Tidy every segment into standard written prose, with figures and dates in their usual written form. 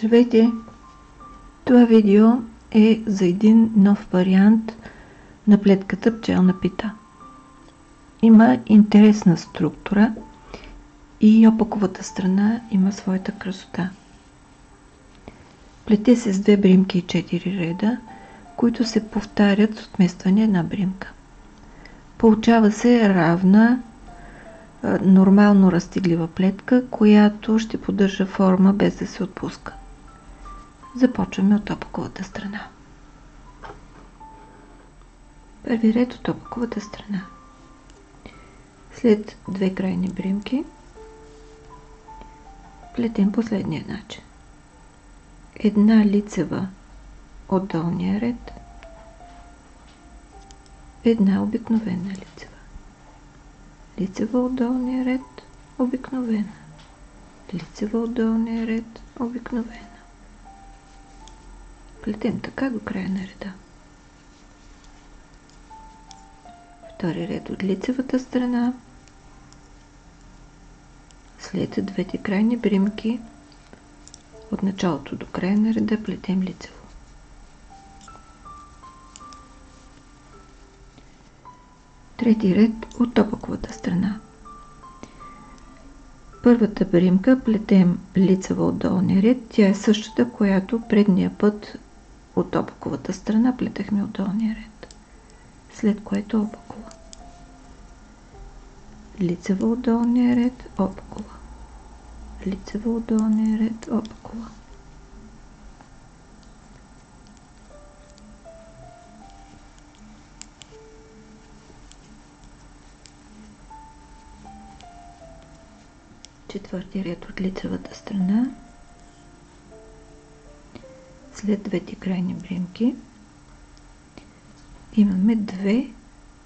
Здравейте! Това видео е за един нов вариант на плетката пчелна пита. Има интересна структура и опаковата страна има своята красота. Плете се с 2 бримки и 4 реда, които се повтарят с отместване една бримка. Получава се равна, нормално разтеглива плетка, която ще поддържа форма без да се отпуска. Започваме от опаковата страна. Първи ред от опаковата страна. След 2 крайни бримки плетем последния начин. Една лицева от долния ред, една обикновена лицева. Лицева от долния ред, обикновена. Лицева от долния ред, обикновена. Плетем така до края на реда. Втори ред от лицевата страна. След 2 крайни бримки от началото до края на реда плетем лицево. Трети ред от опаковата страна. Първата бримка плетем лицева от долния ред. Тя е същата, която предния път от опаковата страна плетахме от долния ред. След което опакова. Лицева от долния ред, опакова. Лицева от долния ред, опакова. Четвърти ред от лицевата страна. След 2 крайни бримки имаме 2,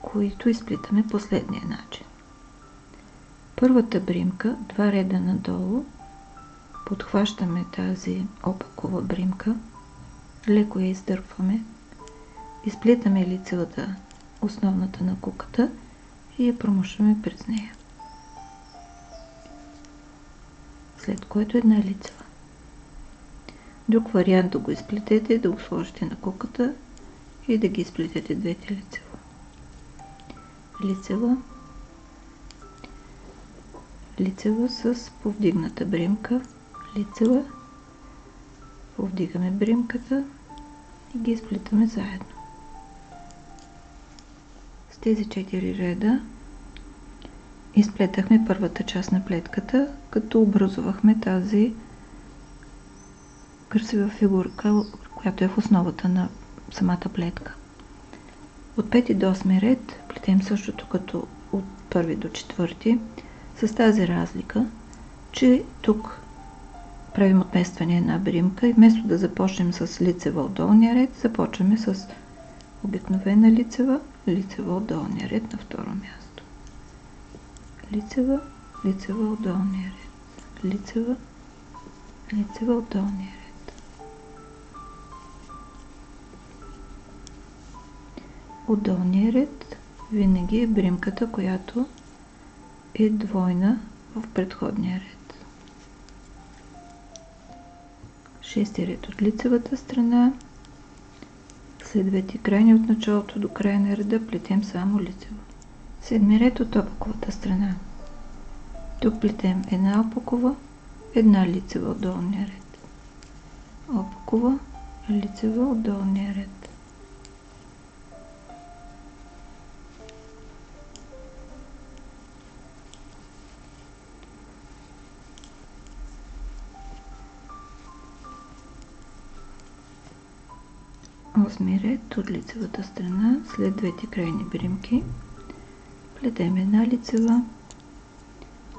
които изплитаме последния начин. Първата бримка, 2 реда надолу, подхващаме тази опакова бримка, леко я издърпваме, изплитаме лицевата, основната на куката и я промушваме през нея. След което една лицева. Друг вариант да го изплетете е да го сложите на куката и да ги изплетете двете лицева. Лицева. Лицева с повдигната бримка. Лицева. Повдигаме бримката и ги изплитаме заедно. С тези 4 реда изплетахме първата част на плетката, като образувахме тази красива фигурка, която е в основата на самата плетка. От 5 до 8 ред плетем същото като от 1 до 4, с тази разлика, че тук правим отместване една бримка и вместо да започнем с лицева от долния ред, започваме с обикновена лицева, лицева от долния ред на второ място. Лицева, лицева от долния ред. Лицева, лицева от долния ред. От долния ред винаги е бримката, която е двойна в предходния ред. Шести ред от лицевата страна. След 2 крайни от началото до края на реда плетем само лицево. 7 ред от опаковата страна. Тук плетем една опакова, една лицева от долния ред. Опакова, лицева от долния ред. Осми ред от лицевата страна, след 2 крайни бримки плетем една лицева,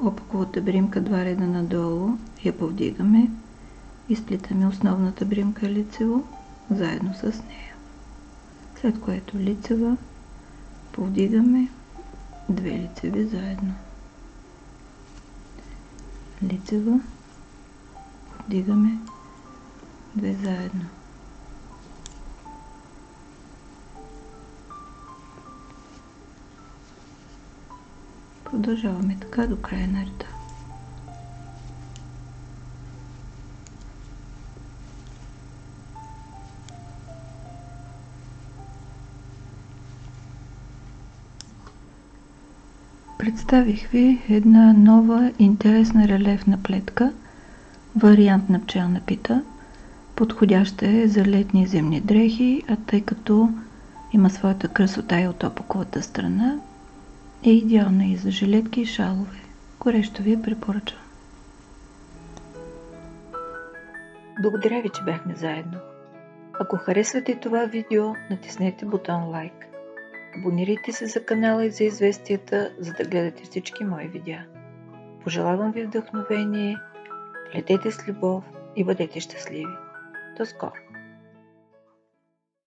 опаковата бримка 2 реда надолу, я повдигаме, изплитаме основната бримка лицево заедно с нея. След което лицева, повдигаме 2 лицеви заедно. Лицева, повдигаме 2 заедно. Продължаваме така до края на реда. Представих ви една нова интересна релефна плетка, вариант на пчелна пита. Подходяща е за летни зимни дрехи, а тъй като има своята красота и от опаковата страна, е идеална и за жилетки и шалове. Горещо ви я препоръчвам. Благодаря ви, че бяхме заедно. Ако харесвате това видео, натиснете бутон лайк. Абонирайте се за канала и за известията, за да гледате всички мои видеа. Пожелавам ви вдъхновение, летете с любов и бъдете щастливи. До скоро!